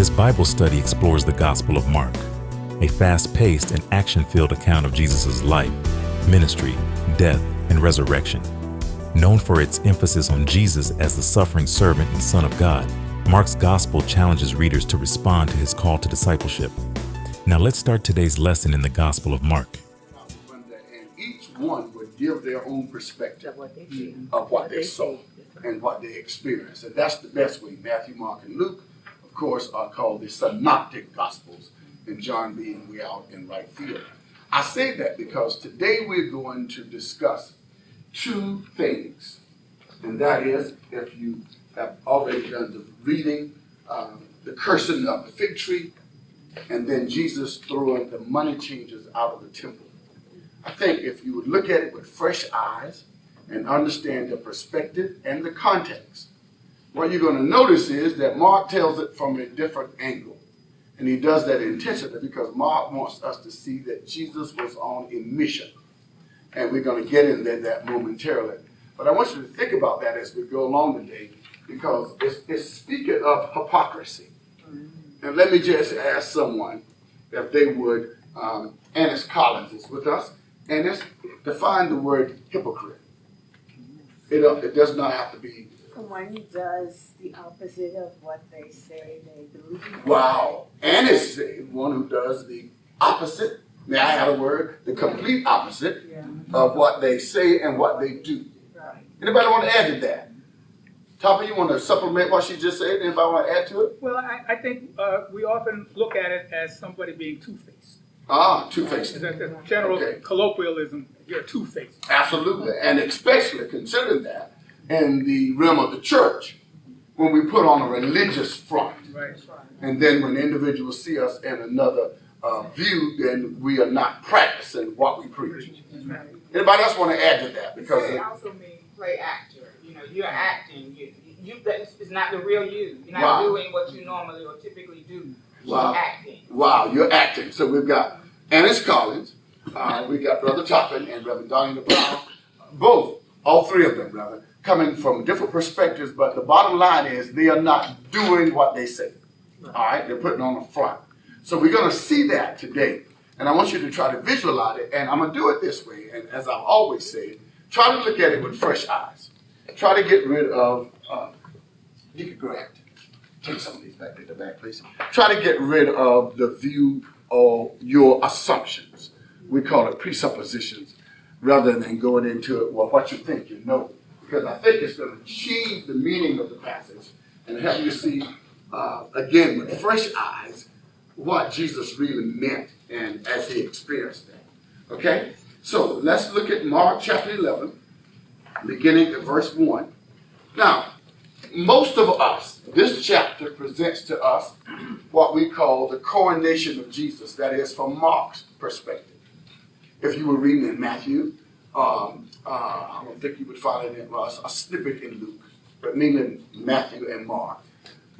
This Bible study explores the Gospel of Mark, a fast-paced and action-filled account of Jesus' life, ministry, death, and resurrection. Known for its emphasis on Jesus as the suffering servant and Son of God, Mark's Gospel challenges readers to respond to his call to discipleship. Now let's start today's lesson in the Gospel of Mark. And each one would give their own perspective of what they saw and what they experienced. And that's the best way. Matthew, Mark, and Luke, of course, are called the synoptic Gospels, and John being way out in right field. I say that because today we're going to discuss two things. And that is, if you have already done the reading, the cursing of the fig tree, and then Jesus throwing the money changers out of the temple. I think if you would look at it with fresh eyes and understand the perspective and the context, what you're going to notice is that Mark tells it from a different angle. And he does that intentionally because Mark wants us to see that Jesus was on a mission. And we're going to get into that momentarily. But I want you to think about that as we go along today, because it's speaking of hypocrisy. And let me just ask someone if they would, Annis Collins is with us. Annis, define the word hypocrite. It does not have to be. Someone who does the opposite of what they say they believe. Wow. Annis is one who does the opposite. May I have a word? The complete opposite of what they say and what they do. Right. Anybody want to add to that? Topper, you want to supplement what she just said? Anybody want to add to it? Well, I think we often look at it as somebody being two-faced. Ah, two-faced. It's a general colloquialism, you're two-faced. Absolutely. And especially considering that in the realm of the church, when we put on a religious front. Right. And then when individuals see us in another view, then we are not practicing what we preach. Anybody else want to add to that? Because it also means play actor. You know, you're acting. You it's not the real you. You're not doing what you normally or typically do. You're acting. Wow, you're acting. So we've got Annis Collins, we got Brother Toppin and Reverend Donnie Brown, all three of them, rather, coming from different perspectives, but the bottom line is they are not doing what they say. All right, they're putting on a front. So we're going to see that today, and I want you to try to visualize it, and I'm going to do it this way, and as I've always said, try to look at it with fresh eyes. Try to get rid of, Deacon Grant, take some of these back to the back, please. Try to get rid of the view or your assumptions. We call it presuppositions, rather than going into it, well, what you think you know. Because I think it's going to change the meaning of the passage and help you see, again, with fresh eyes, what Jesus really meant and as he experienced that. Okay? So let's look at Mark chapter 11, beginning at verse 1. Now, most of us, this chapter presents to us what we call the coronation of Jesus. That is from Mark's perspective. If you were reading in Matthew, I don't think you would find it in a snippet in Luke, but mainly Matthew and Mark.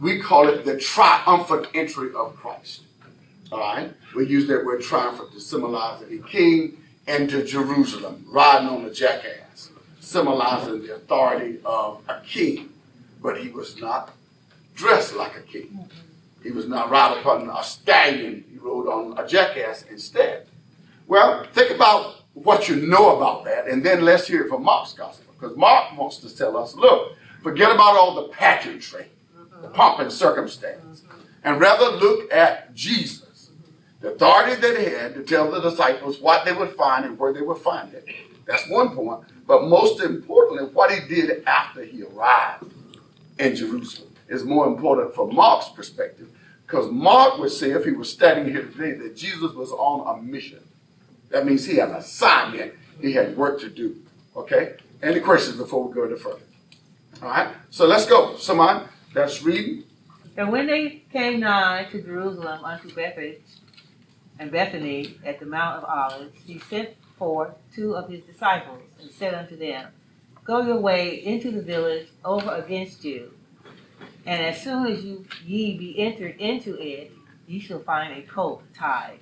We call it the triumphant entry of Christ. All right? We use that word triumphant to symbolize that he came into Jerusalem riding on a jackass, symbolizing the authority of a king. But he was not dressed like a king. He was not riding upon a stallion. He rode on a jackass instead. Well, think about what you know about that, and then let's hear it from Mark's gospel. Because Mark wants to tell us, look, forget about all the pageantry, the pomp and circumstance, and rather look at Jesus, the authority that he had to tell the disciples what they would find and where they would find it. That's one point. But most importantly, what he did after he arrived in Jerusalem is more important from Mark's perspective, because Mark would say, if he was standing here today, that Jesus was on a mission. That means he had an assignment. He had work to do. Okay? Any questions before we go any further? All right? So let's go. Someone that's reading. And when they came nigh to Jerusalem unto Bethphage and Bethany at the Mount of Olives, he sent forth two of his disciples and said unto them, Go your way into the village over against you, and as soon as ye be entered into it, ye shall find a colt tied,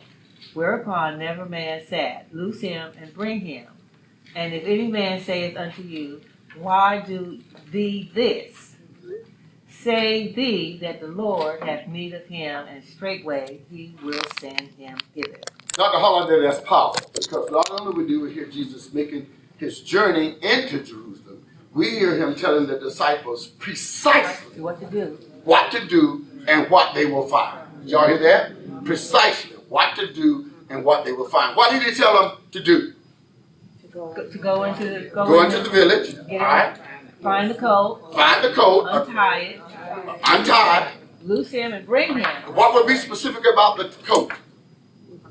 whereupon never man sat. Loose him and bring him. And if any man saith unto you, Why do thee this? say thee that the Lord hath need of him, and straightway he will send him hither. Dr. Holliday, that's powerful, because not only do we hear Jesus making his journey into Jerusalem, we hear him telling the disciples precisely What to do. what to do and what they will find. Did y'all hear that? Precisely what to do and what they will find. What did he tell them to do? To go into the Go into the village, all right? Find the coat, Find the coat, untie it, untie. loose him, and bring him. What would be specific about the coat?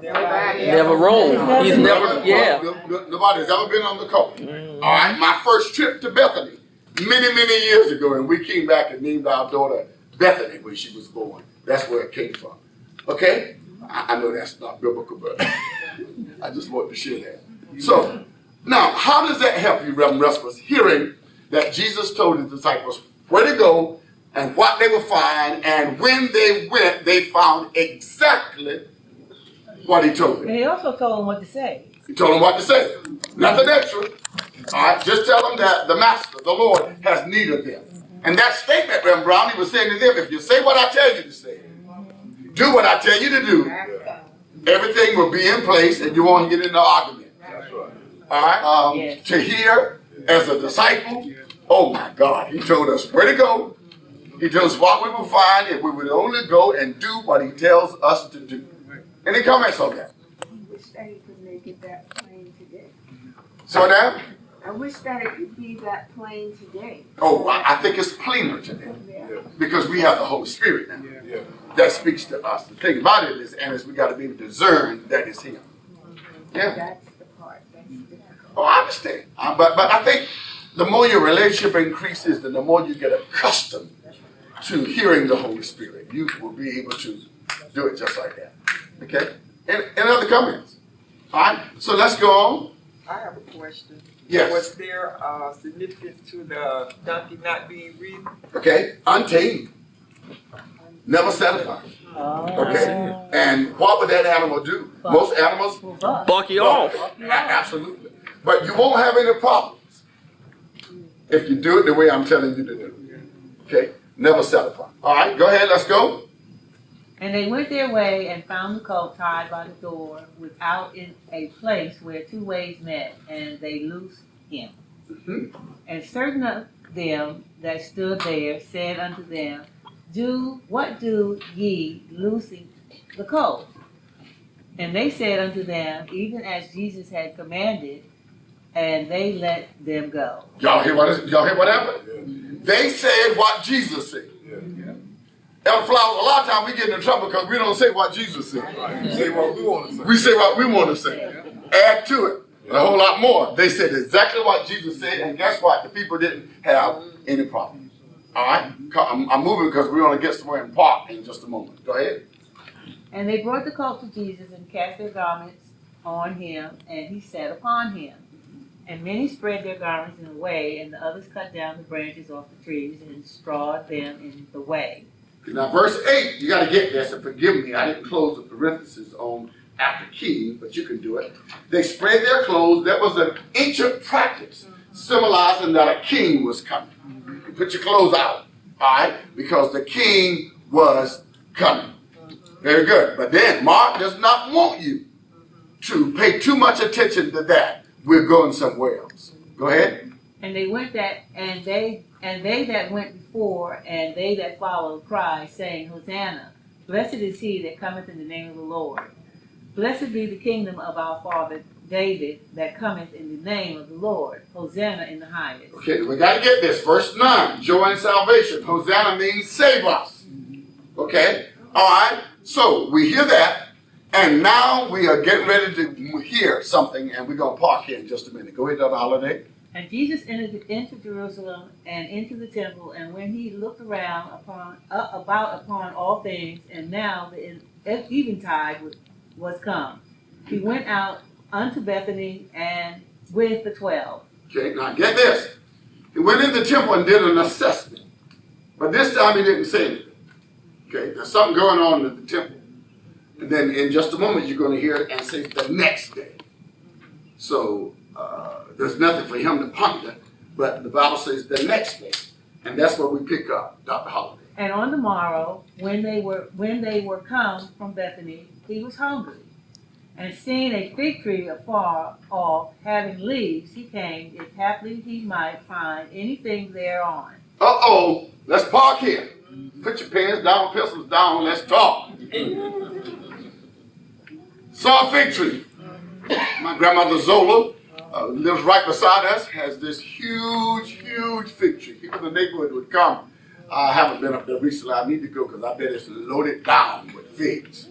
Never roam. He's never, yeah. Nobody's ever been on the coat. All right, my first trip to Bethany, many years ago, and we came back and named our daughter Bethany when she was born. That's where it came from. Okay? I know that's not biblical, but I just wanted to share that. So, now, how does that help you, Reverend Rusmus, hearing that Jesus told his disciples where to go and what they would find, and when they went, they found exactly what he told them. And he also told them what to say. He told them what to say. Nothing extra. All right, just tell them that the Master, the Lord, has need of them. And that statement, Reverend Brown, he was saying to them, if you say what I tell you to say, do what I tell you to do, everything will be in place and you won't get into argument. All right, Yes. to hear as a disciple, oh my God, he told us where to go. He told us what we will find if we would only go and do what he tells us to do. Any comments on that? I wish that he could make it that plain today. So now, I wish that it could be that plain today. oh, I think it's cleaner today because we have the Holy Spirit now that speaks to us. The thing about it is we got to be able to discern that it's him. Yeah. That's the part that's difficult. Oh, I understand. But I think the more your relationship increases, then the more you get accustomed to hearing the Holy Spirit. You will be able to do it just like that. Okay? Any other comments? All right. So let's go on. I have a question. Yes. Was there significance to the donkey not being ridden? Okay. Untamed. Never satisfied. Okay. And what would that animal do? Most animals Bark you off. Absolutely. But you won't have any problems if you do it the way I'm telling you to do it. Okay? Never settle for it. All right, go ahead, let's go. And they went their way and found the colt tied by the door without in a place where two ways met, and they loosed him. And certain of them that stood there said unto them, what do ye loosing the colt? And they said unto them, even as Jesus had commanded, and they let them go. Y'all hear what happened? They said what Jesus said. Elder Flowers, a lot of times we get into trouble because we don't say what Jesus said. We say what we want to say. We say what we want to say. Add to it a whole lot more. They said exactly what Jesus said, and guess what? The people didn't have any problem. All right? I'm moving because we're going to get somewhere in park in just a moment. Go ahead. And they brought the colt to Jesus and cast their garments on him, and he sat upon him. And many spread their garments in the way, and the others cut down the branches off the trees and strawed them in the way. Now, verse 8, you got to get this, and forgive me, I didn't close the parentheses on after king, but you can do it. They spread their clothes. That was an ancient practice, symbolizing that a king was coming. You put your clothes out, all right, because the king was coming. Very good. But then Mark does not want you to pay too much attention to that. We're going somewhere else. Go ahead. And they went and they that went before and they that followed cried, saying, Hosanna, blessed is he that cometh in the name of the Lord. Blessed be the kingdom of our father David that cometh in the name of the Lord. Hosanna in the highest. Okay, we got to get this. Verse 9, joy and salvation. Hosanna means save us. Okay? All right? So we hear that. And now we are getting ready to hear something, and we're going to park here in just a minute. Go ahead, Dr. Holiday. And Jesus entered into Jerusalem and into the temple, and when he looked around about upon all things, and now the eventide was come, he went out unto Bethany and with the 12. Okay, now get this. He went in the temple and did an assessment. But this time he didn't say anything. Okay, there's something going on in the temple. And then in just a moment, you're going to hear it and say the next day. So there's nothing for him to ponder, but the Bible says the next day. And that's where we pick up, Dr. Holiday. And on the morrow, when they were come from Bethany, he was hungry. And seeing a fig tree afar off, having leaves, he came, if haply he might find anything thereon. Uh-oh, let's park here. Put your pens down, pencils down, let's talk. Saw a fig tree. My grandmother Zola lives right beside us, has this huge fig tree. People in the neighborhood would come. I haven't been up there recently. I need to go because I bet it's loaded down with figs.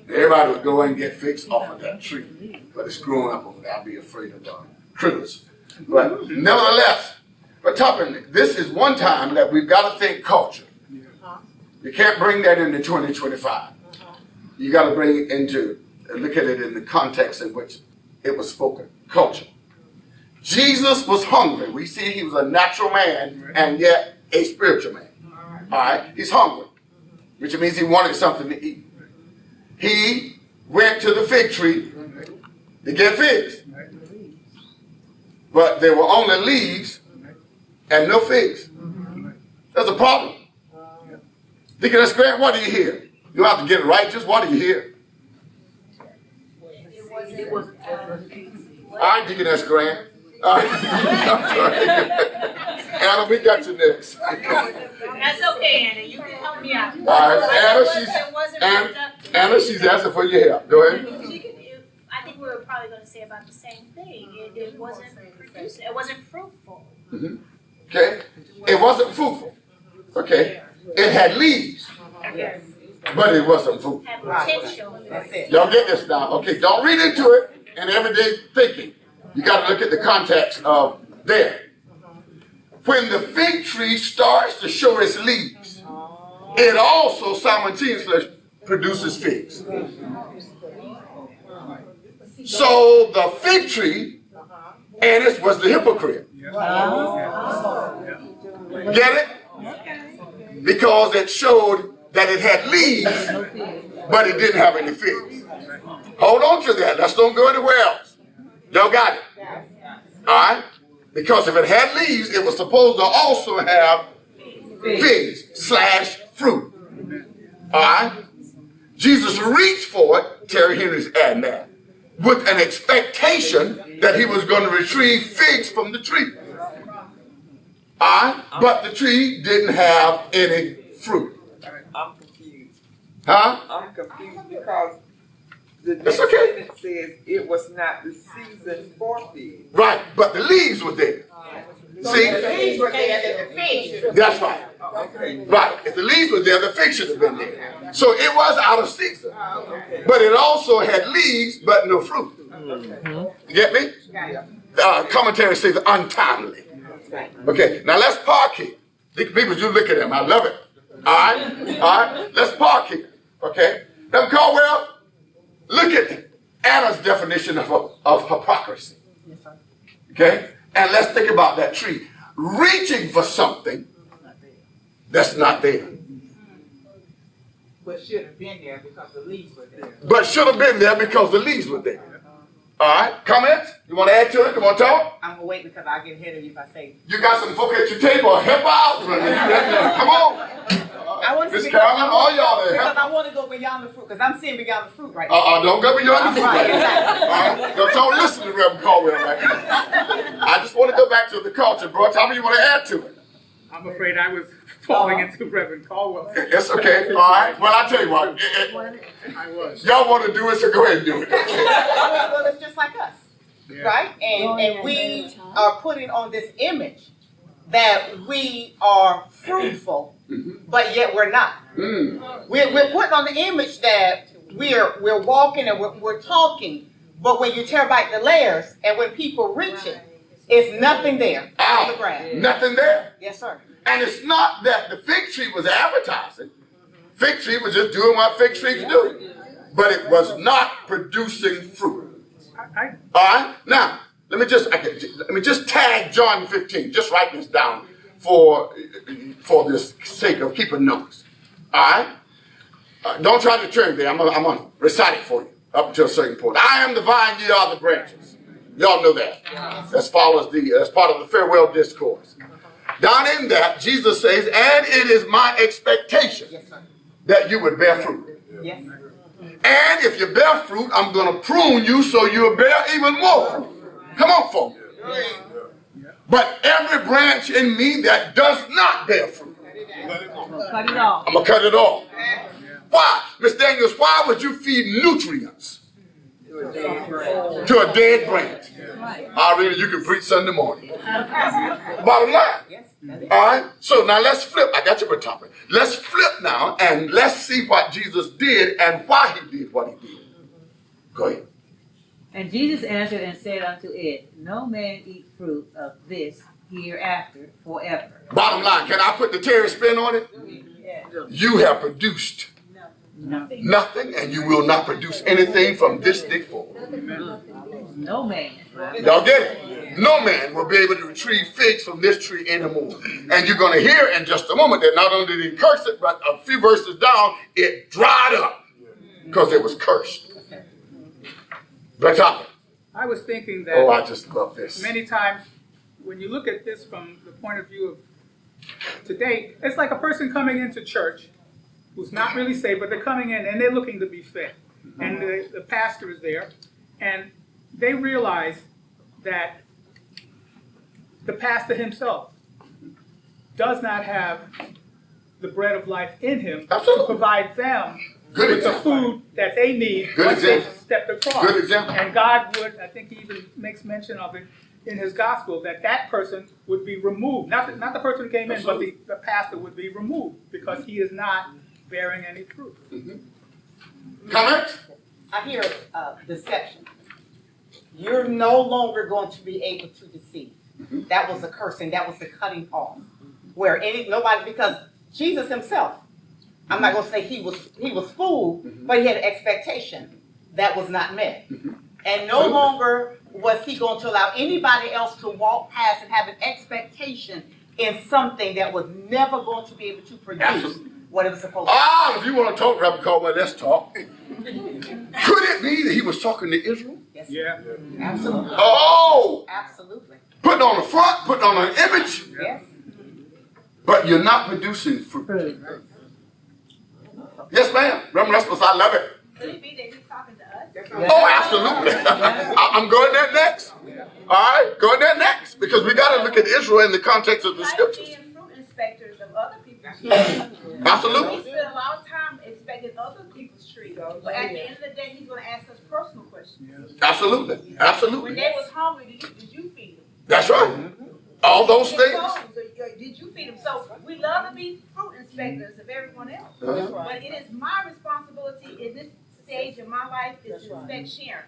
Everybody would go and get figs off of that tree. But it's growing up over there. I'd be afraid of critters. But nevertheless, but Toppin, this is one time that we've got to think culture. You can't bring that into 2025. You got to bring it into, look at it in the context in which it was spoken, culture. Jesus was hungry. We see he was a natural man and yet a spiritual man. All right, he's hungry, which means he wanted something to eat. He went to the fig tree to get figs, but there were only leaves and no figs. That's a problem. Deaconess Grant, what do you hear? You have to get it right. Just what do you hear? All right, Deaconess Grant. Anna, we got you next. That's okay, Anna. You can help me out. All right, Anna, she's asking for your help. Go ahead. I think we were probably going to say about the same thing. It wasn't produced. It wasn't fruitful. Mm-hmm. Okay, it wasn't fruitful. Okay, it had leaves, but it wasn't fruitful. Had potential. Y'all get this now? Okay, don't read into it in everyday thinking. You got to look at the context of there. When the fig tree starts to show its leaves, it also simultaneously produces figs. So the fig tree, Annas, was the hypocrite. Get it? Because it showed that it had leaves, but it didn't have any figs. Hold on to that. Let's don't go anywhere else. Y'all got it? All right? Because if it had leaves, it was supposed to also have figs / fruit. All right? Jesus reached for it, Terry Henry's adding that, with an expectation that he was going to retrieve figs from the tree. All right? But the tree didn't have any fruit. I'm confused. Huh? I'm confused because the That's next okay. sentence says it was not the season for figs. Right, but the leaves were there. See? The leaves were there, then the figs. That's right. Okay. Right. If the leaves were there, the fig should have been there. So it was out of season. Okay. But it also had leaves, but no fruit. You get me? Commentary says untimely. Okay, now let's park here. People, you look at him. I love it. All right? All right? Let's park here. Okay? Now, Caldwell, look at Anna's definition of hypocrisy. Okay? And let's think about that tree. Reaching for something that's not there. But should have been there because the leaves were there. But should have been there because the leaves were there. All right? Comments? You want to add to it? You want to talk? I'm gonna wait because I'll get ahead of you if I say. You got some folk at your table. Help out. Come on. I want to Miss Carolyn, all y'all there. because I want to go beyond the fruit because I'm seeing beyond the fruit right now. Don't go beyond the fruit right now. Right. All right? Don't listen to Reverend Caldwell right now. I just want to go back to the culture, bro. Tell me you want to add to it. I'm afraid I was falling into Reverend Caldwell. It's okay. All right. Well, I tell you what. I was. Y'all want to do it, so go ahead and do it. Well, it's just like us, Yeah. right? And we are putting on this image that we are fruitful, but yet we're not. We're putting on the image that we're walking and we're talking, but when you tear back the layers and when people reach it, it's nothing there on the ground. Nothing there. Yes, sir. And it's not that the fig tree was advertising. Fig tree was just doing what fig trees do. But it was not producing fruit. I All right? Now, let me just tag John 15. Just write this down for the sake of keeping notes. All right? Don't try to turn there. I'm going to recite it for you up until a certain point. I am the vine, ye are the branches. Y'all know that. As part of the farewell discourse. Down in that, Jesus says, and it is my expectation that you would bear fruit. Yes. And if you bear fruit, I'm going to prune you so you'll bear even more fruit. Come on, folks. But every branch in me that does not bear fruit, Cut it off. I'm going to cut it off. Why? Miss Daniels, why would you feed nutrients to a dead branch? I really, you can preach Sunday morning. Bottom line. All right? So now let's flip. I got your topic. Let's flip now and let's see what Jesus did and why he did what he did. Go ahead. And Jesus answered and said unto it, No man eat fruit of this hereafter forever. Bottom line, can I put the Terry spin on it? You have produced nothing, and you will not produce anything from this day forward. No man. Y'all get it? No man will be able to retrieve figs from this tree anymore. And you're going to hear in just a moment that not only did he curse it, but a few verses down, it dried up because it was cursed. Brother Toppin. I was thinking that Oh, I just love this. many times when you look at this from the point of view of today, it's like a person coming into church who's not really saved, but they're coming in and they're looking to be fed. And the pastor is there, and they realize that the pastor himself does not have the bread of life in him Absolutely. to provide them Good with the example. food that they need Good once example. they've stepped across. Good example. And God would, I think he even makes mention of it in his gospel, that that person would be removed. Not the person who came in, but the pastor would be removed because he is not bearing any fruit. Comments? I hear deception. You're no longer going to be able to deceive. That was the cursing. That was the cutting off. Where nobody, because Jesus himself, I'm not going to say he was fooled, but he had an expectation that was not met. And no longer was he going to allow anybody else to walk past and have an expectation in something that was never going to be able to produce what it was supposed to. If you want to talk, Reverend Coleman, let's talk. Could it be that he was talking to Israel? Yes. Yeah. Absolutely. Oh! Absolutely. Putting on the front, putting on an image, Yes. but you're not producing fruit. Fruit. Yes, ma'am. Reverend Rasmus, I love it. Could it be that he's talking to us? Oh, absolutely. I'm going there next. All right, going there next. Because we got to look at Israel in the context of the Like scriptures. being fruit inspectors of other people's trees. Absolutely. We spend a lot of time inspecting other people's trees, but at the end of the day, he's gonna ask us personal questions. Absolutely. When Absolutely. they was hungry, did you feed them? That's right. All those Their things. clothes, did you feed them? So we love to be fruit inspectors of everyone else. But it is my responsibility in this stage of my life is to inspect Sharon.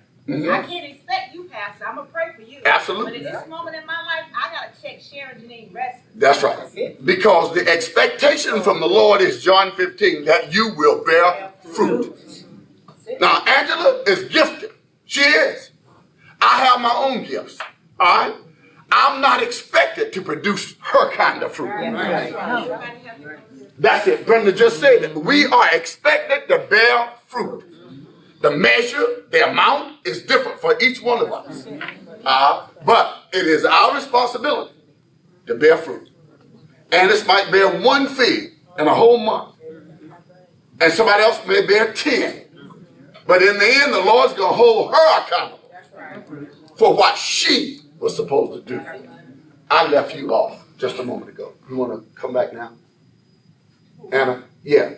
I can't expect you, Pastor. I'm gonna pray for you. Absolutely. But in this moment in my life, I gotta check Sharon Janine Reston. That's right. Because the expectation from the Lord is John 15, that you will bear fruit. Now, Angela is gifted. She is. I have my own gifts. All right? I'm not expected to produce her kind of fruit. That's it. Brenda just said it. We are expected to bear fruit. The measure, the amount is different for each one of us. But it is our responsibility to bear fruit. And this might bear one fig in a whole month. And somebody else may bear 10. But in the end, the Lord's going to hold her accountable for what she was supposed to do. I left you off just a moment ago. You want to come back now? Anna? Yeah.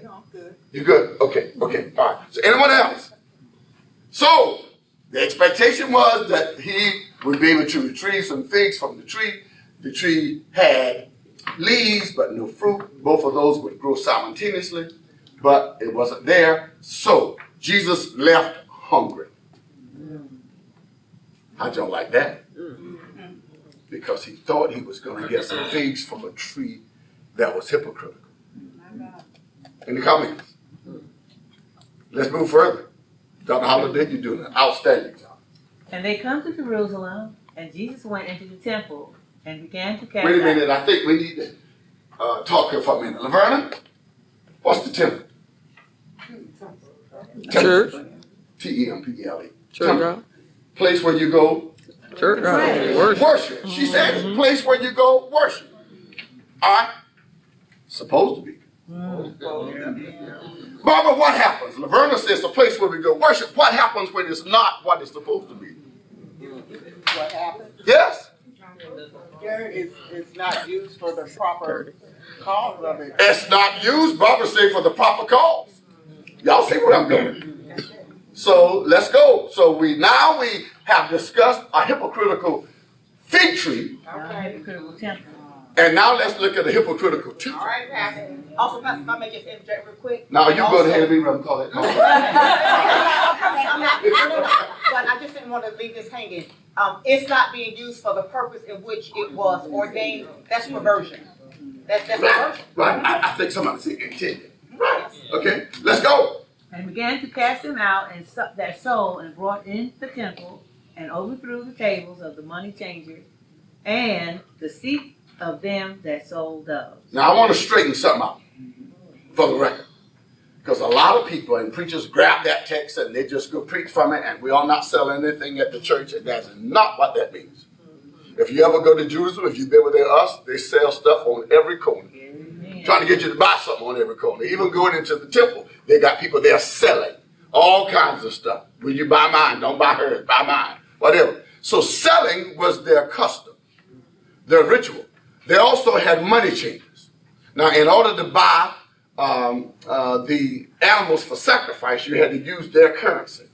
You good? Okay. All right. So anyone else? So the expectation was that he would be able to retrieve some figs from the tree. The tree had leaves but no fruit. Both of those would grow simultaneously, but it wasn't there. So Jesus left hungry. How'd y'all like that? Because he thought he was going to get some figs from a tree that was hypocritical. In the comments. Let's move further. Dr. Holliday, you're doing an outstanding job. And they come to Jerusalem, and Jesus went into the temple and began to cast Wait a out. minute, I think we need to talk here for a minute. Laverna, what's the temple? Church. T-E-M-P-L-E. Church, right? Place where you go Church, right? Worship. worship. She said it's a place where you go worship. All right? Supposed to be. Barbara, what happens? Laverna says a place where we go worship. What happens when it's not what it's supposed to be? What happened? Yes. It's not used for the proper cause of it. It's not used, Barbara said, for the proper cause. Y'all see what I'm doing? So let's go. So we have discussed a hypocritical fig tree. Hypocritical temple. And now let's look at the hypocritical temple. All right, Pastor. Also, Pastor, if I may just interject real quick. Now you go ahead and be ready to call it. But I just didn't want to leave this hanging. It's not being used for the purpose in which it was ordained. That's perversion. That's perversion. Right. I think somebody said intended. Right. Okay. Let's go. And began to cast them out and that sold and brought in the temple and overthrew the tables of the money changers and the seats of them that sold doves. Now I want to straighten something out for the record. Because a lot of people and preachers grab that text and they just go preach from it, and we are not selling anything at the church, and that's not what that means. If you ever go to Jerusalem, if you've been with us, they sell stuff on every corner. Trying to get you to buy something on every corner. Even going into the temple, they got people there selling all kinds of stuff. Will you buy mine? Don't buy hers. Buy mine. Whatever. So selling was their custom, their ritual. They also had money changers. Now, in order to buy the animals for sacrifice, you had to use their currency.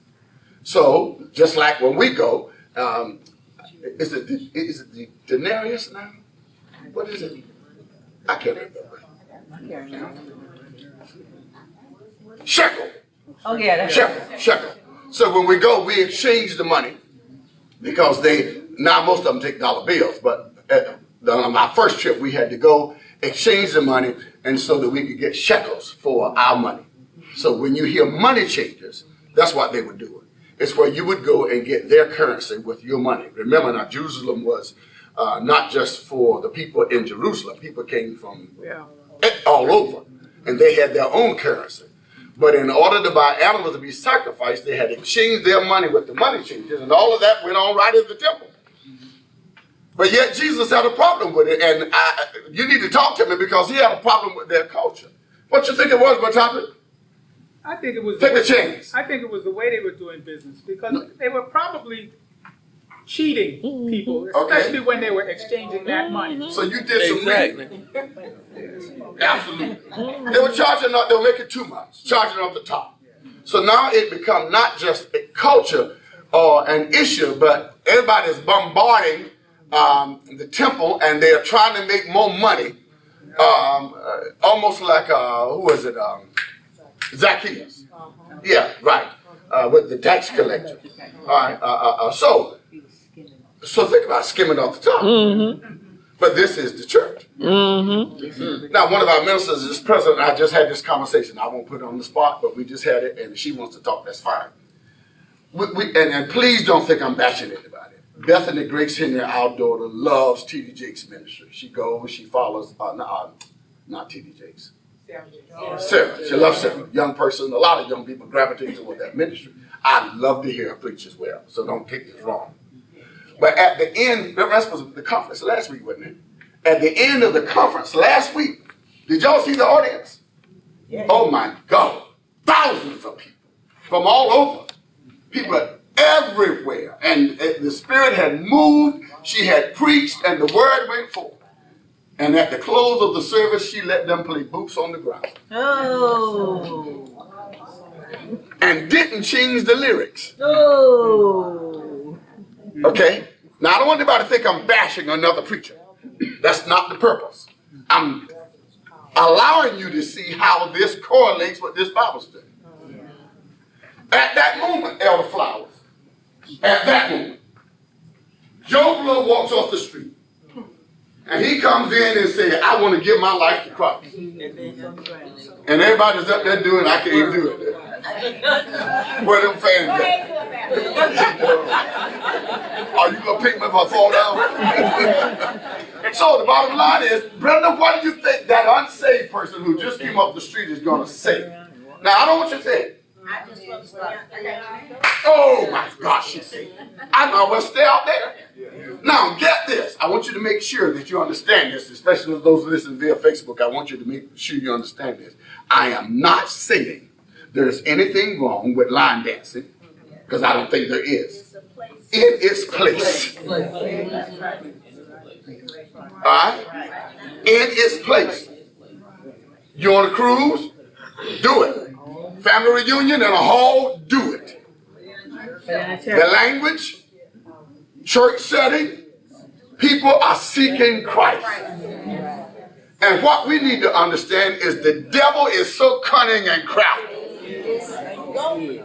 So, just like when we go, is it the denarius now? What is it? I can't remember. Shekel. Oh yeah, that's Shekel. So when we go, we exchange the money because now most of them take dollar bills, but on my first trip, we had to go exchange the money and so that we could get shekels for our money. So when you hear money changers, that's what they were doing. It's where you would go and get their currency with your money. Remember now, Jerusalem was not just for the people in Jerusalem. People came from all over, and they had their own currency. But in order to buy animals to be sacrificed, they had to exchange their money with the money changers, and all of that went on right in the temple. But yet Jesus had a problem with it, and you need to talk to me because he had a problem with their culture. What you think it was, Batata? I think it was. Take a chance. I think it was the way they were doing business because they were probably cheating people, especially when they were exchanging that money. So you did some reading. Absolutely. They were charging up, they were making too much, charging off the top. So now it become not just a culture or an issue, but everybody is bombarding the temple and they are trying to make more money. Almost like, who was it? Zacchaeus. Yeah, right. With the tax collector. All right. So think about skimming off the top. Mm-hmm. But this is the church. Mm-hmm. Now, one of our ministers is present. I just had this conversation. I won't put it on the spot, but we just had it, and she wants to talk. That's fine. And please don't think I'm bashing anybody. Bethany Grace Henry, our daughter, loves T.D. Jakes' ministry. She goes, she follows, not T.D. Jakes. Sarah. She loves Sarah. Young person. A lot of young people gravitate toward that ministry. I love to hear her preach as well, so don't take this wrong. But at the end, the rest was the conference last week, wasn't it? At the end of the conference last week, did y'all see the audience? Yeah. Oh my God. Thousands of people from all over. People everywhere. And the Spirit had moved. She had preached and the word went forth. And at the close of the service, she let them play Boots on the Ground. Oh. And didn't change the lyrics. Oh. Okay? Now, I don't want anybody to think I'm bashing another preacher. That's not the purpose. I'm allowing you to see how this correlates with this Bible study. At that moment, Elder Flowers, at that moment, Joe Blow walks off the street. And he comes in and says, I want to give my life to Christ. And everybody's up there doing, I can't even do it. Where them fans at? Are you going to pick me if I fall down? So the bottom line is, Brenda, what do you think that unsaved person who just came off the street is going to say? Now, I don't want you to think. I just love to stay out there. Oh my gosh, she said. I might well stay out there. Now, get this. I want you to make sure that you understand this, especially those listening via Facebook. I want you to make sure you understand this. I am not saying there's anything wrong with line dancing, because I don't think there is. In its place. All right? In its place. You on a cruise? Do it. Family reunion in a hall? Do it. The language, church setting, people are seeking Christ. And what we need to understand is the devil is so cunning and crafty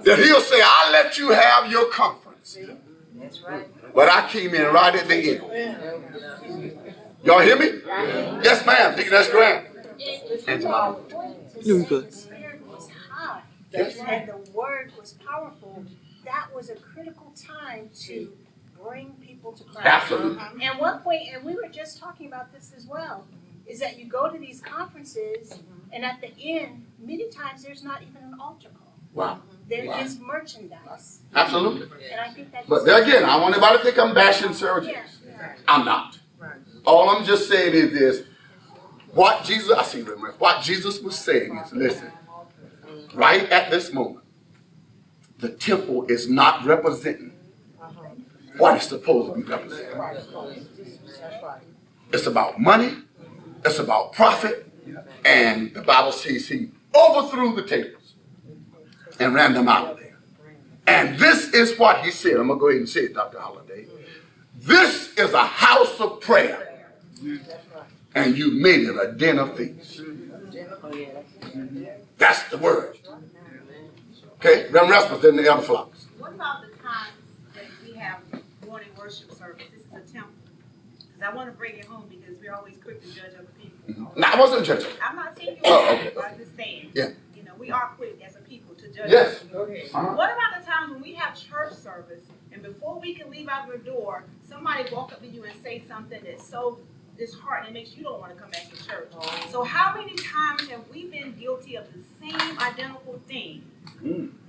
that he'll say, I'll let you have your conference. But I came in right at the end. Y'all hear me? Yes, ma'am. Deaconess Grant. Doing good. The spirit was high, and the word was powerful. That was a critical time to bring people to Christ. Absolutely. And one point, and we were just talking about this as well, is that you go to these conferences, and at the end, many times there's not even an altar call. Wow. There is merchandise. Absolutely. And I think that's But there again, I want anybody to think I'm bashing surgeons. I'm not. All I'm just saying is this. What Jesus was saying is, listen, right at this moment, the temple is not representing what it's supposed to be representing. It's about money, it's about profit, and the Bible says he overthrew the tables and ran them out of there. And this is what he said. I'm going to go ahead and say it, Dr. Holliday. This is a house of prayer. And you made it a den of thieves. That's the word. Okay, Reverend Rasmus and the elder flocks. What about the times that we have morning worship service? This is a temple. Because I want to bring it home because we're always quick to judge other people. No, I wasn't judging. I'm not saying you Oh, are, okay. but I'm just saying. Yeah. You know, we are quick as a people to judge. Yes. What about the times when we have church service and before we can leave out the door, somebody walk up to you and say something that's so disheartening, it makes you don't want to come back to church. So how many times have we been guilty of the same identical thing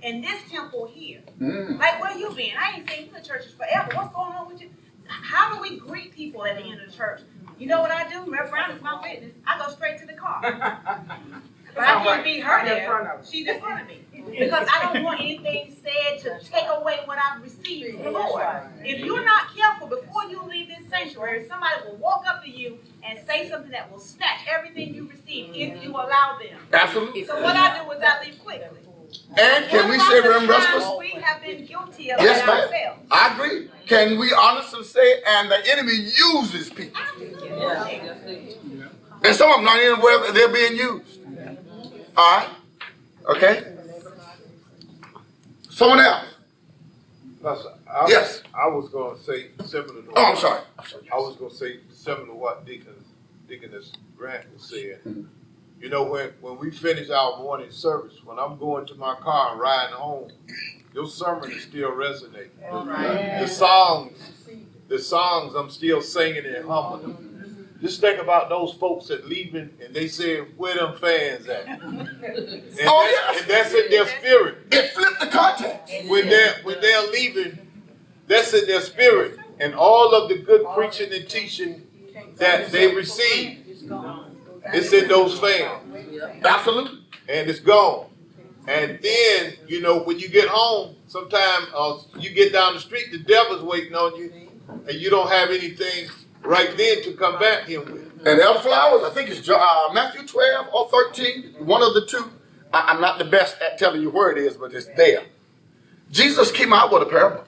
in this temple here? Like, where you been? I ain't seen you in churches forever. What's going on with you? How do we greet people at the end of the church? You know what I do? Reverend Brown is my witness. I go straight to the car. But I can't be her there. She's in front of me. Because I don't want anything said to take away what I've received from the Lord. If you're not careful, before you leave this sanctuary, somebody will walk up to you and say something that will snatch everything you receive if you allow them. Absolutely. So what I do is I leave quickly. And can we say, Reverend Rasmus? We have been guilty of Yes, it ma'am. ourselves. I agree. Can we honestly say, and the enemy uses people? And some of them not even aware that they're being used. All right? Okay? Someone else? Yes. I was going to say similar to Oh, I'm sorry. I was going to say similar to what Deaconess Grant was saying. You know, when we finish our morning service, when I'm going to my car and riding home, your sermon is still resonating. The songs I'm still singing and humming them. Just think about those folks that leaving and they said, where them fans at? And that's in their spirit. It flipped the context. When they're leaving, that's in their spirit. And all of the good preaching and teaching that they receive, it's in those fans. Absolutely. And it's gone. And then, you know, when you get home, sometimes you get down the street, the devil's waiting on you, and you don't have anything right then to come back here with. And Elder Flowers, I think it's Matthew 12 or 13, one of the two. I'm not the best at telling you where it is, but it's there. Jesus came out with a parable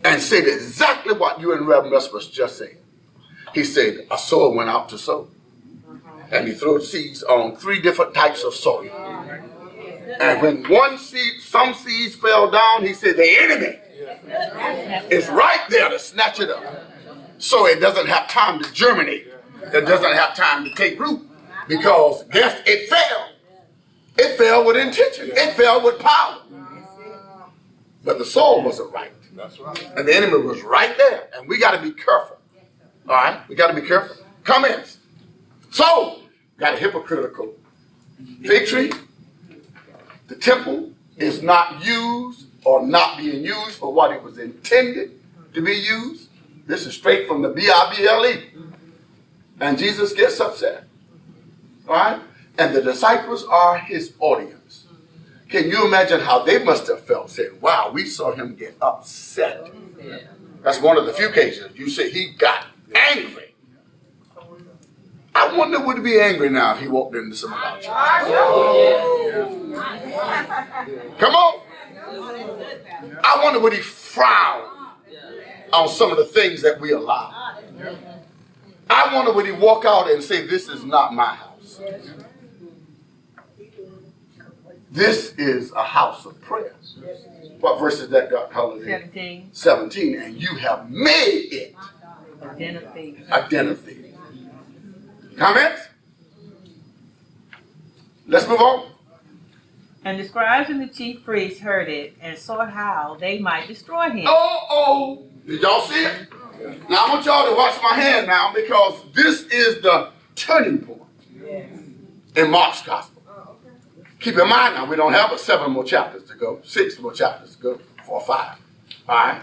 and said exactly what you and Reverend Rasmus just said. He said, a sower went out to sow. And he threw seeds on 3 different types of soil. And when some seeds fell down, he said, the enemy is right there to snatch it up. So it doesn't have time to germinate. It doesn't have time to take root. Because, yes, it fell. It fell with intention. It fell with power. But the soil wasn't right. That's right. And the enemy was right there. And we got to be careful. All right? We got to be careful. Comments. So, got a hypocritical fig tree. The temple is not used or not being used for what it was intended to be used, this is straight from the Bible. And Jesus gets upset. All right? And the disciples are his audience. Can you imagine how they must have felt saying, wow, we saw him get upset. That's one of the few cases you say he got angry. I wonder would he be angry now if he walked into some of our church? Come on. I wonder would he frown on some of the things that we allow. I wonder would he walk out and say, this is not my house. This is a house of prayer. What verse is that, God? 17. 17. And you have made it A den of thieves. a den of thieves. Comments? Let's move on. And the scribes and the chief priests heard it and sought how they might destroy him. Oh, did y'all see it? Now I want y'all to watch my hand now because this is the turning point in Mark's gospel. Keep in mind now, we don't have but 7 more chapters to go, 6 more chapters to go, 4 or 5. All right?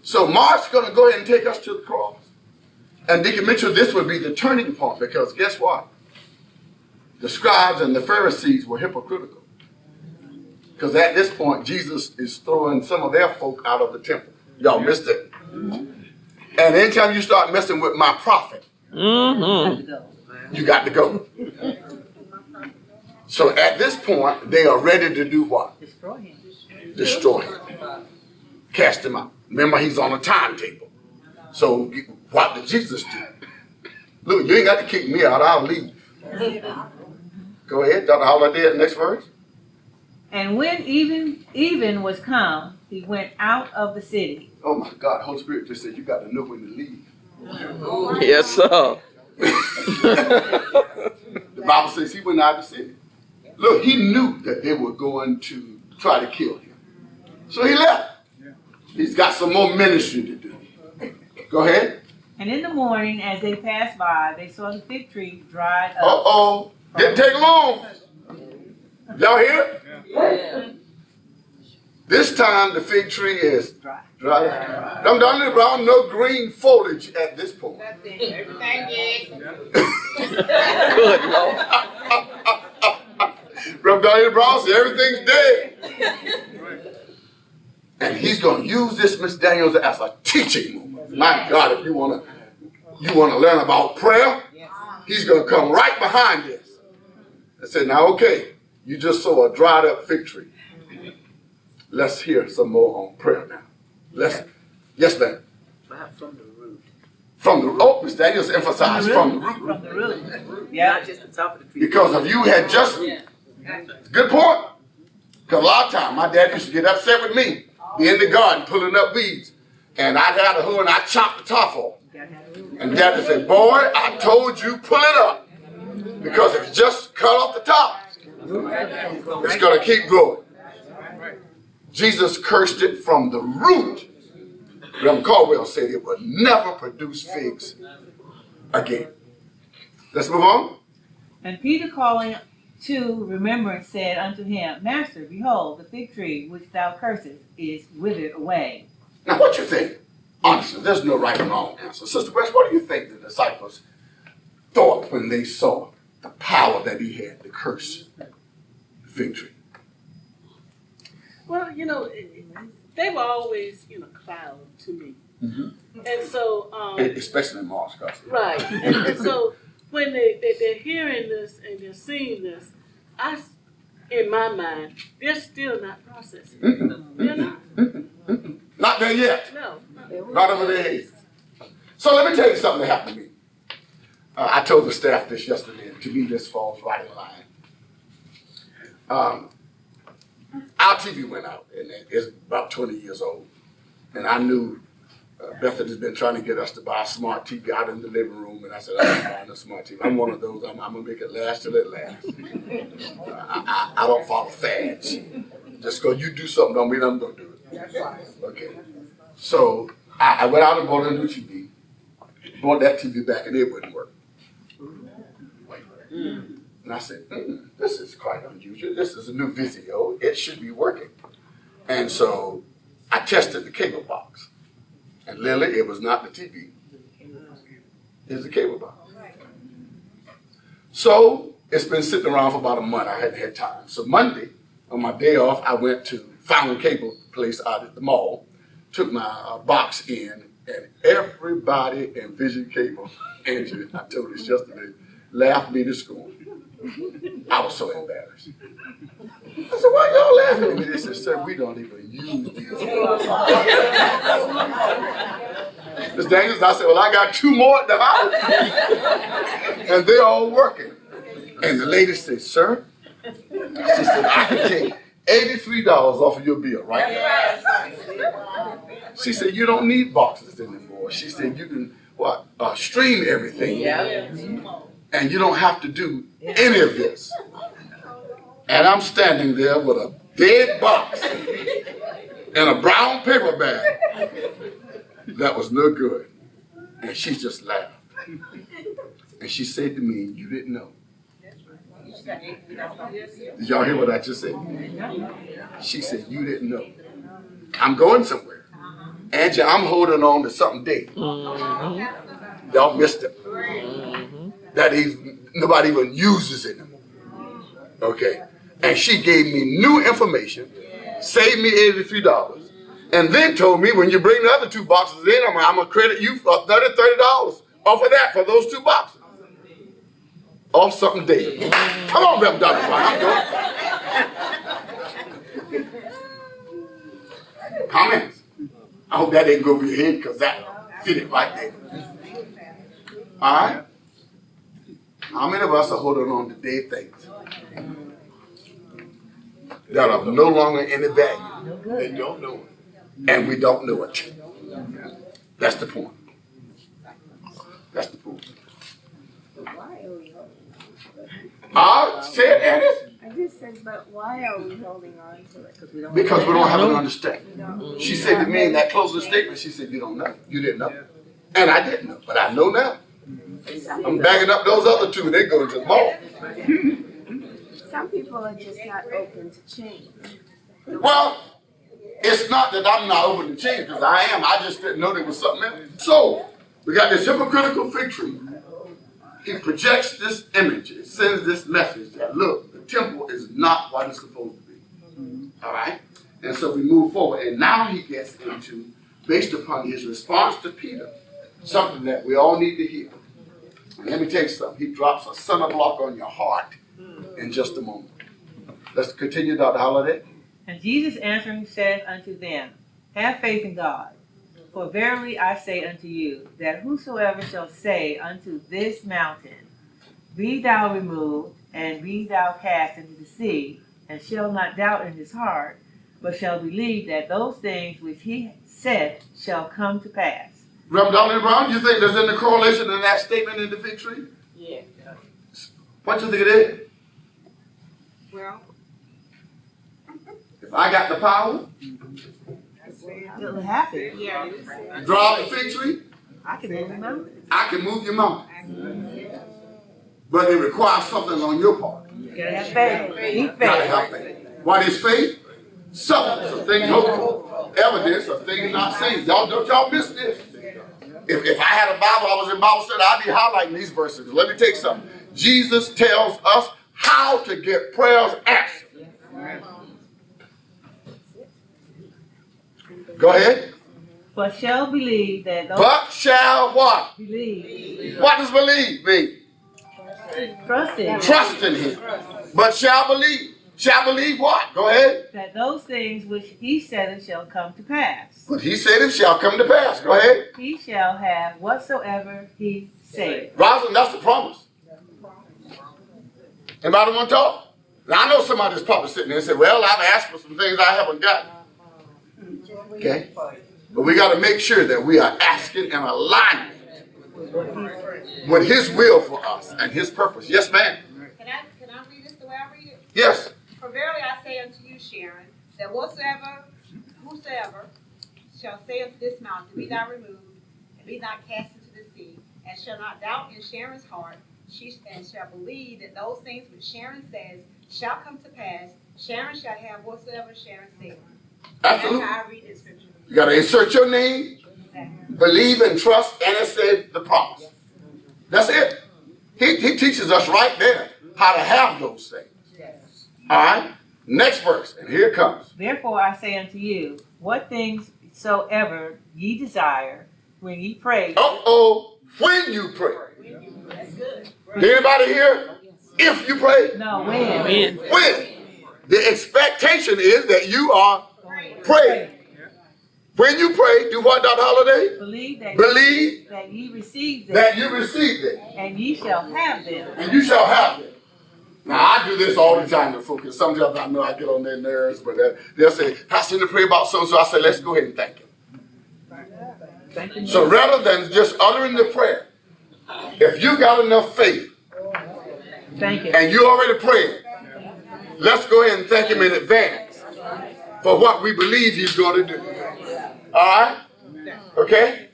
So Mark's going to go ahead and take us to the cross. And Deacon Mitchell, this would be the turning point because guess what? The scribes and the Pharisees were hypocritical. Because at this point, Jesus is throwing some of their folk out of the temple. Y'all missed it. And anytime you start messing with my prophet, you got to go. So at this point, they are ready to do what? Destroy him. Destroy him. Cast him out. Remember, he's on a timetable. So what did Jesus do? Look, you ain't got to kick me out. I'll leave. Go ahead, Dr. Holiday, next verse. And when even was come, he went out of the city. Oh my God, Holy Spirit just said you got to know when to leave. Yes, sir. The Bible says he went out of the city. Look, he knew that they were going to try to kill him. So he left. He's got some more ministry to do. Go ahead. And in the morning, as they passed by, they saw the fig tree dried up. Uh-oh. Didn't take long. Y'all hear it? This time the fig tree is dry. I'm done around no green foliage at this point. Everything is. Good Lord. Reverend Daniel Brown said everything's dead. And he's going to use this, Miss Daniels, as a teaching moment. My God, if you want to learn about prayer, he's going to come right behind this and say, now, okay, you just saw a dried up fig tree. Let's hear some more on prayer now. Yes, ma'am. From the root. From the root, Miss Daniels emphasized from the root. From the root. Yeah. Not just the top of the tree. Because if you had just, good point. Because a lot of times my dad used to get upset with me, be in the garden pulling up weeds. And I'd have the hoe and I'd chop the top off. And Dad would say, boy, I told you pull it up. Because if you just cut off the top, it's going to keep growing. Jesus cursed it from the root. Reverend Caldwell said it would never produce figs again. Let's move on. And Peter calling to remembrance said unto him, Master, behold, the fig tree which thou cursest is withered away. Now what you think? Honestly, there's no right or wrong answer. Sister West, what do you think the disciples thought when they saw the power that he had to curse the fig tree? Well, they were always in a cloud to me. Mm-hmm. And so... especially in Mark's gospel. Right. And so when they're hearing this and they're seeing this, in my mind, they're still not processing. Mm-hmm. They're not. Mm-hmm. Not there yet. No. Not over their heads. So let me tell you something that happened to me. I told the staff this yesterday, and to me this falls right in line. Our TV went out, and it's about 20 years old. And I knew Bethany has been trying to get us to buy a smart TV out in the living room, and I said, I'm not buying a smart TV. I'm one of those, I'm going to make it last till it lasts. I don't follow fads. Just because you do something don't mean I'm going to do it. Okay. So I went out and bought a new TV, bought that TV back, and it wouldn't work. And I said, this is quite unusual. This is a new Vizio. It should be working. And so I tested the cable box. And Lily, it was not the TV. It was the cable box. So it's been sitting around for about a month. I hadn't had time. So Monday, on my day off, I went to Fountain Cable place out at the mall, took my box in, and everybody in Vision Cable, Andrew, I told this yesterday, laughed me to scorn. I was so embarrassed. I said, why y'all laughing at me? They said, sir, we don't even use these. Ms. Daniels, I said, well, I got 2 more at the house. And they're all working. And the lady said, sir, she said, I can take $83 off of your bill right now. She said, you don't need boxes anymore. She said, you can stream everything. And you don't have to do any of this. And I'm standing there with a dead box and a brown paper bag that was no good. And she just laughed. And she said to me, you didn't know. Did y'all hear what I just said? She said, you didn't know. I'm going somewhere. Angie, I'm holding on to something dead. Y'all missed it. That nobody even uses it anymore. Okay. And she gave me new information, saved me $83, and then told me when you bring the other 2 boxes in, I'm going to credit you for $30 off of that for those 2 boxes. Off something dead. Come on, Reverend Dr. Brown. I'm going. Comments? I hope that didn't go over your head because that fit it right there. All right? How many of us are holding on to dead things that are no longer any value? They don't know it. And we don't know it. That's the point. That's the point. Say it, Annis. I just said, but why are we holding on to it? Because we don't have an understanding. She said to me in that closing statement, she said, you don't know. You didn't know. And I didn't know, but I know now. I'm bagging up those other 2 and they're going to the mall. Some people are just not open to change. Well, it's not that I'm not open to change, because I am. I just didn't know there was something else. So, we got this hypocritical fig tree. He projects this image. It sends this message that, look, the temple is not what it's supposed to be. All right? And so we move forward. And now he gets into, based upon his response to Peter, something that we all need to hear. And let me tell you something. He drops a center block on your heart in just a moment. Let's continue, Dr. Holliday. And Jesus answering said unto them, have faith in God. For verily I say unto you, that whosoever shall say unto this mountain, be thou removed, and be thou cast into the sea, and shall not doubt in his heart, but shall believe that those things which he said shall come to pass. Reverend Dr. Brown, you think there's any correlation in that statement in the fig tree? Yeah. What you think it is? Well, If I got the power, It'll happen. yeah. draw the fig tree, I can move him out. I can move your mountain. But it requires something on your part. You gotta have faith. Need Gotta faith. have faith. What is faith? Substance of things hoped for, evidence of things not seen. Don't y'all miss this. If I had a Bible, I was in Bible study, I'd be highlighting these verses. Let me tell you something. Jesus tells us how to get prayers answered. Go ahead. But shall believe that those But shall what? believe. What does believe mean? Trust in Trust in him. But shall believe. Shall believe what? Go ahead. that those things which he said shall come to pass. But he said it shall come to pass. Go ahead. He shall have whatsoever he said. Rosalind, that's the promise. Anybody want to talk? Now, I know somebody's probably sitting there and say, well, I've asked for some things I haven't gotten. Okay? But we got to make sure that we are asking in alignment with his will for us and his purpose. Yes, ma'am. Can I read this the way I read it? Yes. For verily I say unto you, Sharon, that whosoever shall say unto this mountain, be thou removed, and be thou cast into the sea, and shall not doubt in Sharon's heart, she and shall believe that those things which Sharon says shall come to pass. Sharon shall have whatsoever Sharon says. Absolutely. That's how I read the scripture. You got to insert your name, believe and trust, and it said the promise. That's it. He teaches us right there how to have those things. All right? Next verse, and here it comes. Therefore I say unto you, what things soever ye desire, when ye pray. When you pray. That's good. Anybody here? If you pray. No, when. When. The expectation is that you are praying. When you pray, do what, Dr. Holiday? Believe that ye receive them. That you receive them. And ye shall have them. And you shall have them. Now, I do this all the time to focus. Sometimes I know I get on their nerves, but they'll say, Pastor, to pray about so-and-so. I say, let's go ahead and thank him. So rather than just uttering the prayer, if you got enough faith and you already praying, let's go ahead and thank him in advance for what we believe he's going to do. All right? Okay?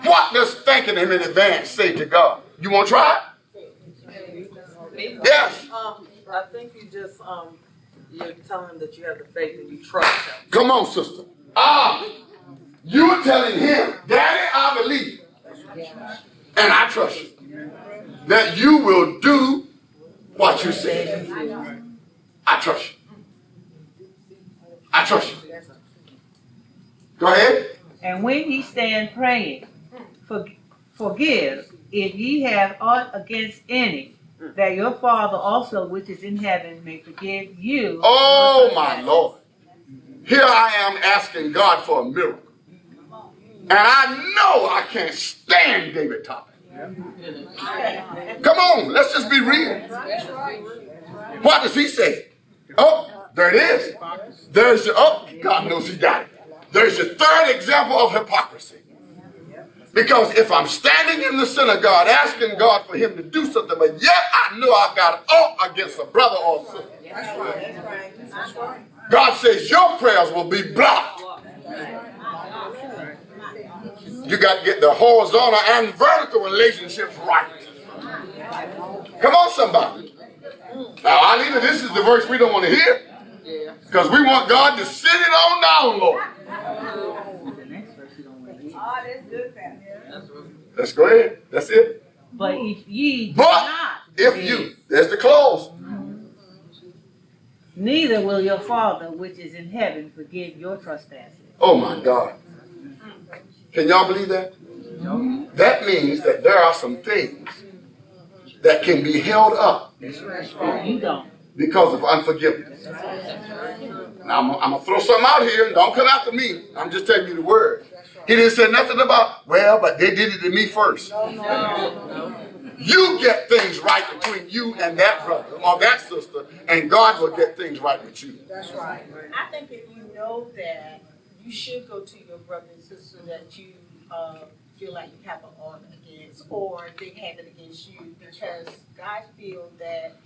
What does thanking him in advance say to God? You want to try it? Yes. I think you just you're telling him that you have the faith and you trust him. Come on, sister. You're telling him, Daddy, I believe, and I trust you, that you will do what you say. I trust you. I trust you. Go ahead. And when ye stand praying, forgive if ye have aught against any, that your Father also which is in heaven may forgive you. Oh my Lord. Here I am asking God for a miracle. And I know I can't stand David Toppin. Come on, let's just be real. What does he say? Oh, there it is. There's your, God knows he got it. There's your third example of hypocrisy. Because if I'm standing in the synagogue asking God for him to do something, but yet I know I've got an against a brother or sister. God says your prayers will be blocked. You got to get the horizontal and vertical relationships right. Come on, somebody. Now, Alita, this is the verse we don't want to hear. Because we want God to send it on down, Lord. Oh, that's good, Pastor. Let's go ahead. That's it. But if ye do But not, if you, there's the clause. neither will your Father which is in heaven forgive your trespasses. Oh my God. Can y'all believe that? That means that there are some things that can be held up You don't. because of unforgiveness. Now, I'm going to throw something out here, and don't come after me. I'm just telling you the word. He didn't say nothing about, well, but they did it to me first. You get things right between you and that brother or that sister, and God will get things right with you. That's right. I think if you know that, you should go to your brother and sister that you feel like you have an order against, or they have it against you, because God feels that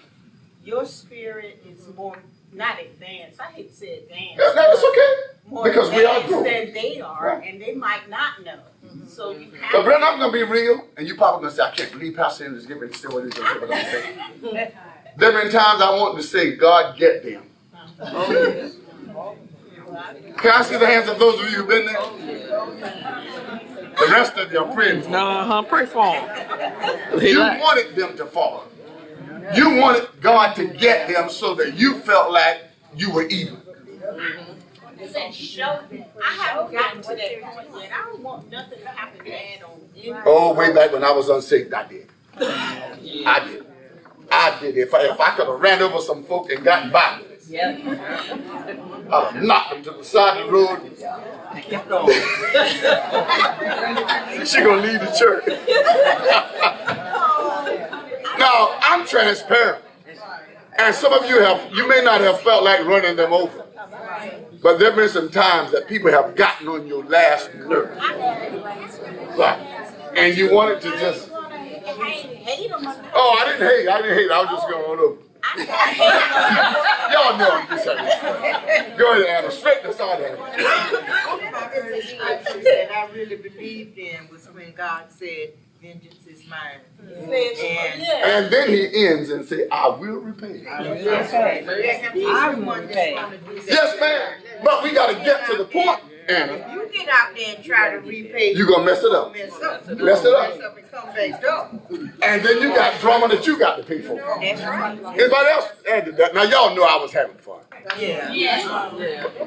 your spirit is more, not advanced, I hate to say advanced. Yeah, no, it's okay. More Because we are advanced grown. than they are, Right. and they might not know. So you have But Brent, I'm going to be real, and you probably going to say, I can't believe Pastor Andrews getting ready to say what he's going to say. There have been times I want to say, God, get them. Can I see the hands of those of you who've been there? The rest of you are praying for. Pray for him. You wanted them to fall. You wanted God to get them so that you felt like you were evil. I haven't gotten to that point yet. I don't want nothing to happen bad on anyone. Oh, way back when I was unsaved, I did. I did. If I could have ran over some folk and gotten by, I'd have knocked them to the side of the road. She gonna leave the church. Now, I'm transparent. And some of you may not have felt like running them over. But there have been some times that people have gotten on your last nerve. Right. And you wanted to just... Oh, I didn't hate. I was just going on over. Y'all know I'm just saying. Go ahead, Anna. Straight this out there. One of my first scriptures that I really believed in was when God said, vengeance is mine. And then he ends and say, I will repay. Yes, ma'am. But we got to get to the point, Anna. You get out there and try to repay. You're going to mess it up. Mess up and come back double. And then you got drama that you got to pay for. That's right. Anybody else added that? Now, y'all know I was having fun. Yeah.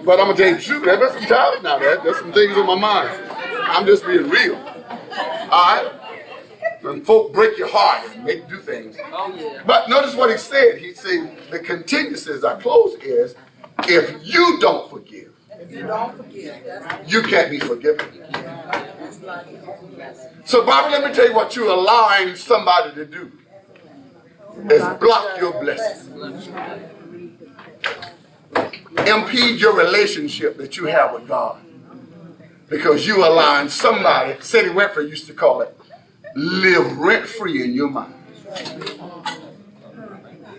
But I'm going to tell you the truth. There's some times now. There's some things on my mind. I'm just being real. All right? When folk break your heart and make you do things. Oh, yeah. But notice what he said. He said the contingency as I close is, if you don't forgive, you can't be forgiven. So, Barbara, let me tell you what you're allowing somebody to do is block your blessing. Impede your relationship that you have with God. Because you allowing somebody, Sadie Winfrey used to call it, live rent-free in your mind.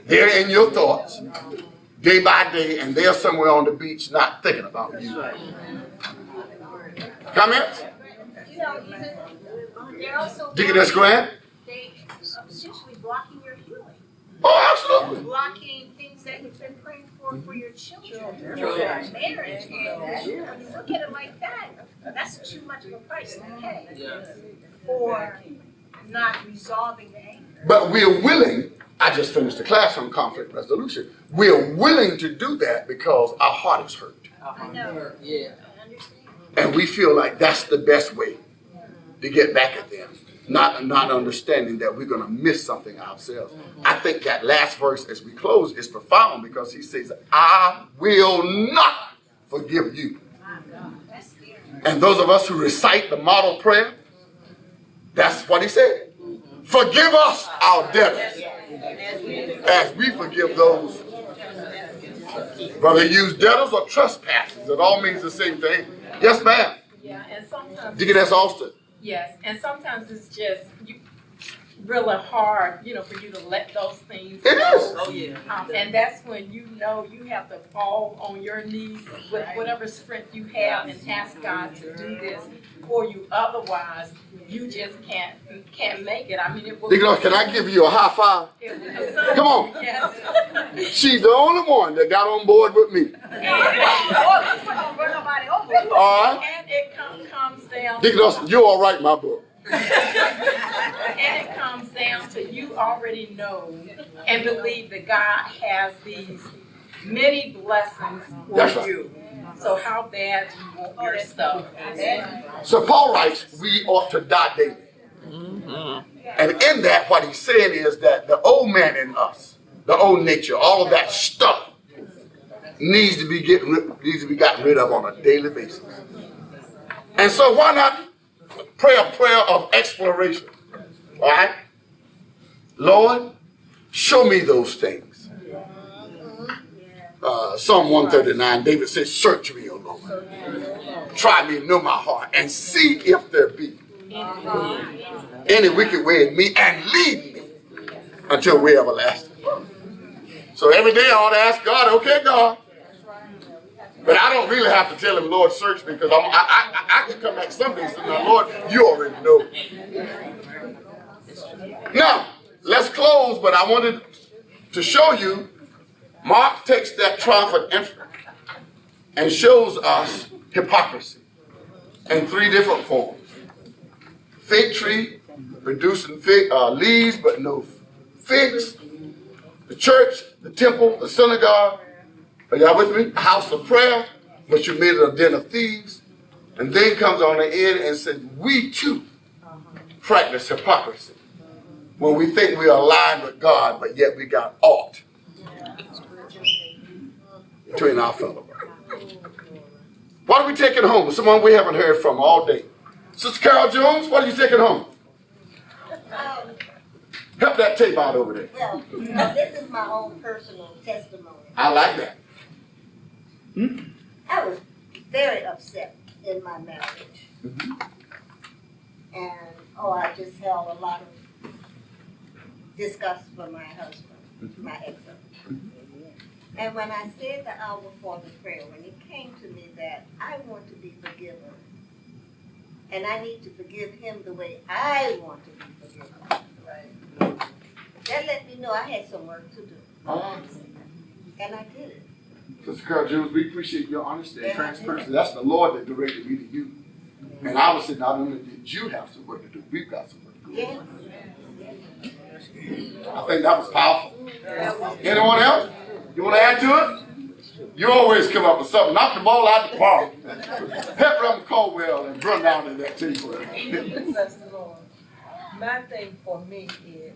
They're in your thoughts, day by day, and they're somewhere on the beach not thinking about you. Comments? Deaconess Grant? They essentially blocking your healing. Oh, absolutely. Blocking things that you've been praying for your children, for your marriage. And when you look at it like that, that's too much of a price to pay for not resolving the anger. But we're willing, I just finished a class on conflict resolution. We're willing to do that because our heart is hurt. I know. Yeah. I understand. And we feel like that's the best way to get back at them. Not understanding that we're going to miss something ourselves. I think that last verse as we close is profound because he says, I will not forgive you. And those of us who recite the model prayer, that's what he said. Forgive us our debtors as we forgive those. Whether you use debtors or trespassers, it all means the same thing. Yes, ma'am. Yeah, and sometimes. Deaconess Austin. Yes, and sometimes it's just really hard, for you to let those things go. It is. Oh, yeah. And that's when you have to fall on your knees with whatever strength you have and ask God to do this for you. Otherwise, you just can't make it. I mean, it will. Deaconess, can I give you a high five? Come on. Yes. She's the only one that got on board with me. All right. And it comes down. Deaconess, you're all right, my book. And it comes down to you already know and believe that God has these many blessings for That's right. you. So how bad do you want your stuff? So Paul writes, we ought to die daily. And in that, what he's saying is that the old man in us, the old nature, all of that stuff needs to be gotten rid of on a daily basis. And so why not pray a prayer of exploration? All right? Lord, show me those things. Psalm 139, David says, search me, O Lord. Try me, know my heart, and see if there be any wicked way in me, and lead me until we're everlasting. So every day I ought to ask God, okay, God. But I don't really have to tell him, Lord, search me, because I can come back some days and say, Lord, you already know. Now, let's close, but I wanted to show you, Mark takes that triumphant entry and shows us hypocrisy in three different forms. Fig tree producing leaves but no figs. The church, the temple, the synagogue. Are y'all with me? A house of prayer, but you made it a den of thieves. And then comes on the end and says, we too practice hypocrisy. When we think we are aligned with God, but yet we got aught between our fellow brothers. What are we taking home? Someone we haven't heard from all day. Sister Carol Jones, what are you taking home? Help that tape out over there. Well, this is my own personal testimony. I like that. I was very upset in my marriage. And, I just held a lot of disgust for my husband, my ex-husband. And when I said the hour for the prayer, when it came to me that I want to be forgiven, and I need to forgive him the way I want to be forgiven. That let me know I had some work to do. And I did it. Sister Carol Jones, we appreciate your honesty and transparency. That's the Lord that directed me to you. And obviously, not only did you have some work to do, we've got some work to do. Yes. I think that was powerful. Anyone else? You want to add to it? You always come up with something. Knock the ball out the park. Help Reverend Caldwell and run down to that table. Bless the Lord. My thing for me is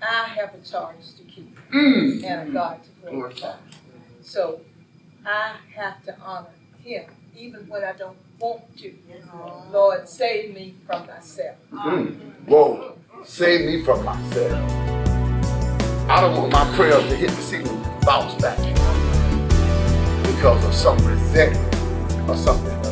I have a charge to keep and a God to glorify. So I have to honor him even when I don't want to. Lord, save me from myself. Whoa, save me from myself. I don't want my prayers to hit the ceiling and bounce back because of some resentment or something else.